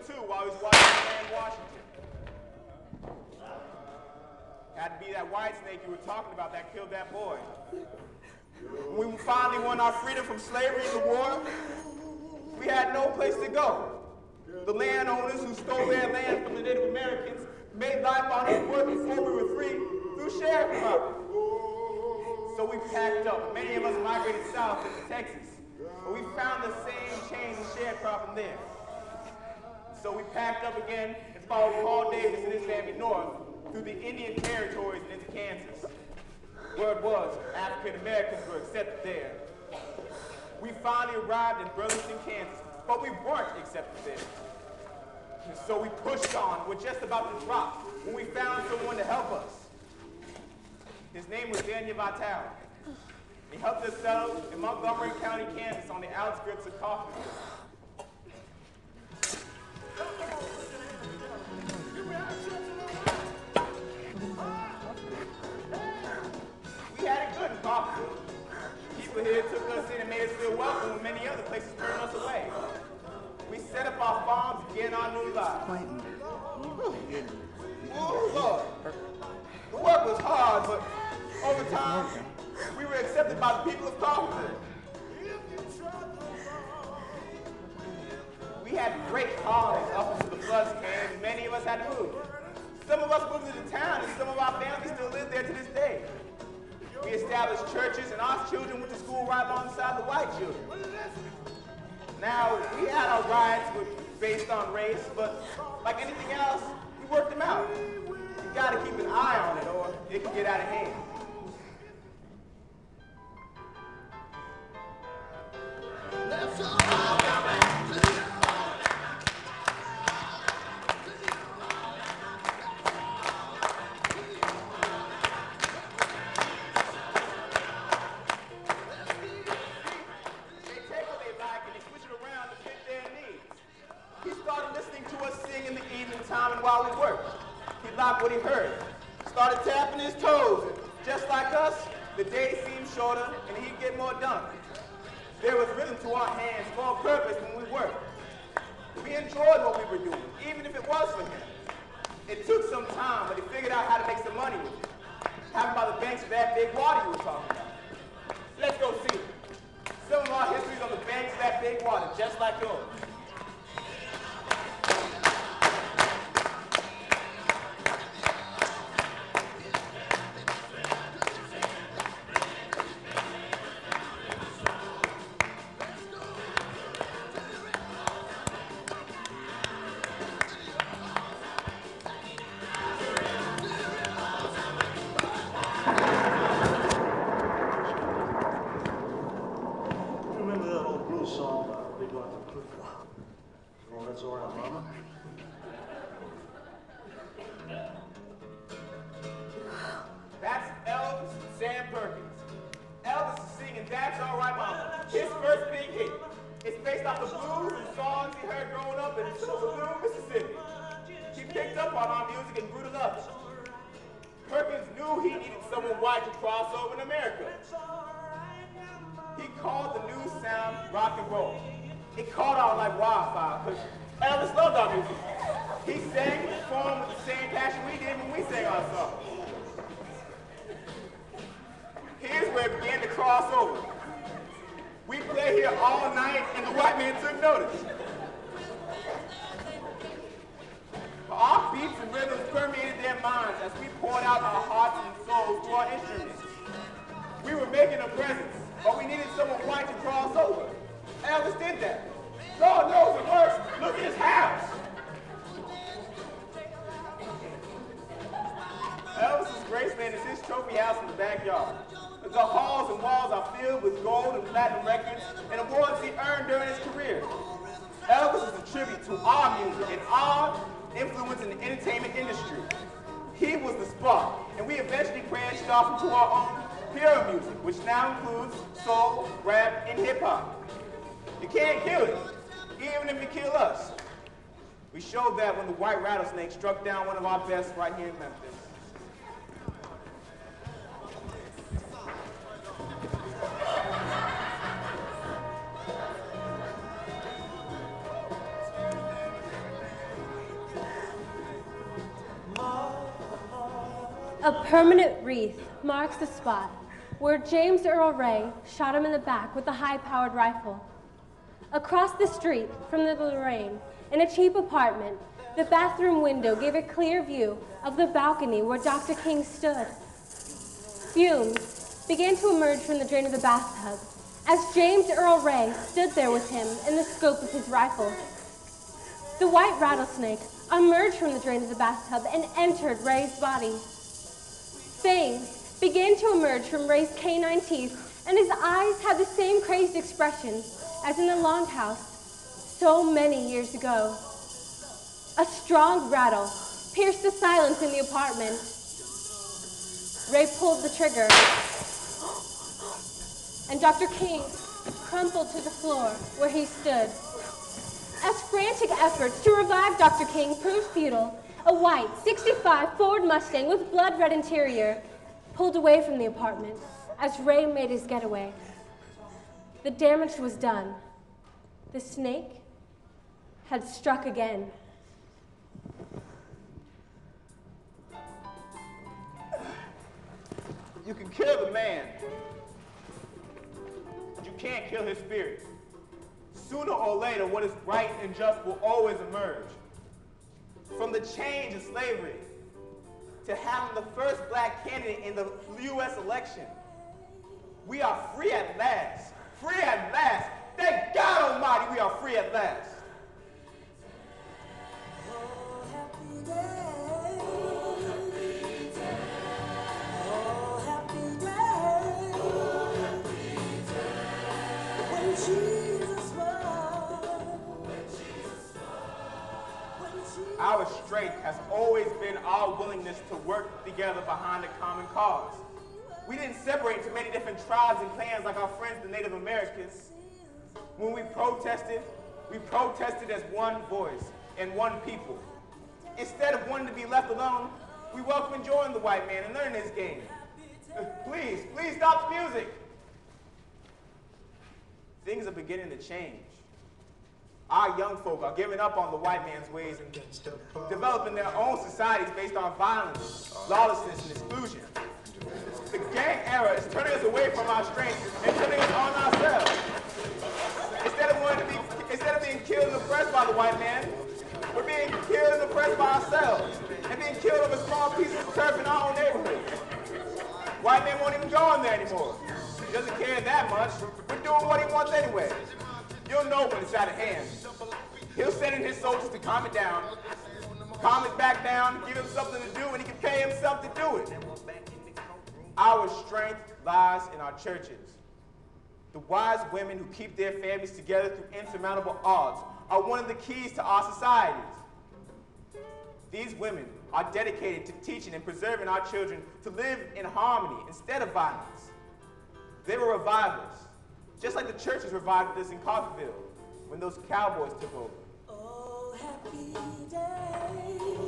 too while he was watching Grand Washington. Had to be that white snake you were talking about that killed that boy. When we finally won our freedom from slavery in the war, we had no place to go. The landowners who stole their land from the Native Americans made life on us work before we were free through sharecropping. So we packed up. Many of us migrated south into Texas, but we found the same chains of sharecropping there. So we packed up again and followed Paul Davis and his family north through the Indian territories and into Kansas. Word was, African Americans were accepted there. We finally arrived in Burlington, Kansas, but we weren't accepted there. And so we pushed on. We're just about to drop when we found someone to help us. His name was Daniel Vitale. He helped us settle in Montgomery County, Kansas, on the outskirts of Kaufman. We had it good in Kaufman. People here took us in and made us feel welcome when many other places turned us away. We set up our farms and began our new lives. Oh, Lord. The work was hard, but over time, we were accepted by the people of Kaufman. We had great colonies up until the floods came, and many of us had to move. Some of us moved into town, and some of our families still live there to this day. We established churches, and our children went to school right alongside the white children. Now, we had our riots based on race, but like anything else, we worked them out. You gotta keep an eye on it, or it can get out of hand. What he heard. Started tapping his toes. And just like us, the day seemed shorter and he'd get more done. There was rhythm to our hands, more purpose when we worked. We enjoyed what we were doing, even if it was for him. It took some time, but he figured out how to make some money with it. Having by the banks of that big water you were talking about. Let's go see it. Some of our history's on the banks of that big water, just like yours. That's Elvis Sam Perkins. Elvis is singing That's All Right Mama, his first big hit. It's based off the blues and songs he heard growing up in Chattanooga, Mississippi. He picked up on our music and grew to love it. Perkins knew he needed someone white to cross over in America. He called the new sound rock and roll. It caught on like wildfire because Elvis loved our music. He sang and performed with the same passion we did when we sang our songs. Here's where it began to cross over. We played here all night and the white man took notice. Our beats and rhythms permeated their minds as we poured out our hearts and souls to our instruments. We were making a presence, but we needed someone white to cross over. Elvis did that. Lord knows it works. Look at his house. Elvis's Graceland is his trophy house in the backyard. The halls and walls are filled with gold and platinum records and awards he earned during his career. Elvis is a tribute to our music and our influence in the entertainment industry. He was the spark, and we eventually branched off into our own pure music, which now includes soul, rap, and hip-hop. You can't kill it, even if you kill us. We showed that when the White Rattlesnake struck down one of our best right here in Memphis. A permanent wreath marks the spot where James Earl Ray shot him in the back with a high-powered rifle. Across the street from the Lorraine, in a cheap apartment, the bathroom window gave a clear view of the balcony where Dr. King stood. Fumes began to emerge from the drain of the bathtub as James Earl Ray stood there with him in the scope of his rifle. The white rattlesnake emerged from the drain of the bathtub and entered Ray's body. Fangs began to emerge from Ray's canine teeth, and his eyes had the same crazed expression as in the longhouse so many years ago. A strong rattle pierced the silence in the apartment. Ray pulled the trigger, and Dr. King crumpled to the floor where he stood. As frantic efforts to revive Dr. King proved futile, a white 65 Ford Mustang with blood-red interior pulled away from the apartment as Ray made his getaway. The damage was done. The snake had struck again. You can kill the man, but you can't kill his spirit. Sooner or later, what is right and just will always emerge. From the change of slavery to having the first black candidate in the U.S. election, we are free at last. Free at last. Thank God Almighty, we are free at last. Oh, happy day. Oh, happy day. Oh, happy day. When Jesus was. Our strength has always been our willingness to work together behind a common cause. We didn't separate into many different tribes and clans like our friends, the Native Americans. When we protested as one voice and one people. Instead of wanting to be left alone, we welcome and join the white man and learn his game. Please stop the music. Things are beginning to change. Our young folk are giving up on the white man's ways and developing their own societies based on violence, lawlessness, and exclusion. The gang era is turning us away from our strength and turning us on ourselves. Instead of being killed and oppressed by the white man, we're being killed and oppressed by ourselves and being killed over small pieces of turf in our own neighborhood. White man won't even go in there anymore. He doesn't care that much. We're doing what he wants anyway. You'll know when it's out of hand. He'll send in his soldiers to calm it down, calm it back down, give him something to do, and he can pay himself to do it. Our strength lies in our churches. The wise women who keep their families together through insurmountable odds are one of the keys to our societies. These women are dedicated to teaching and preserving our children to live in harmony instead of violence. They were revivers, just like the churches revived us in Coffeyville when those cowboys took over. Oh, happy day.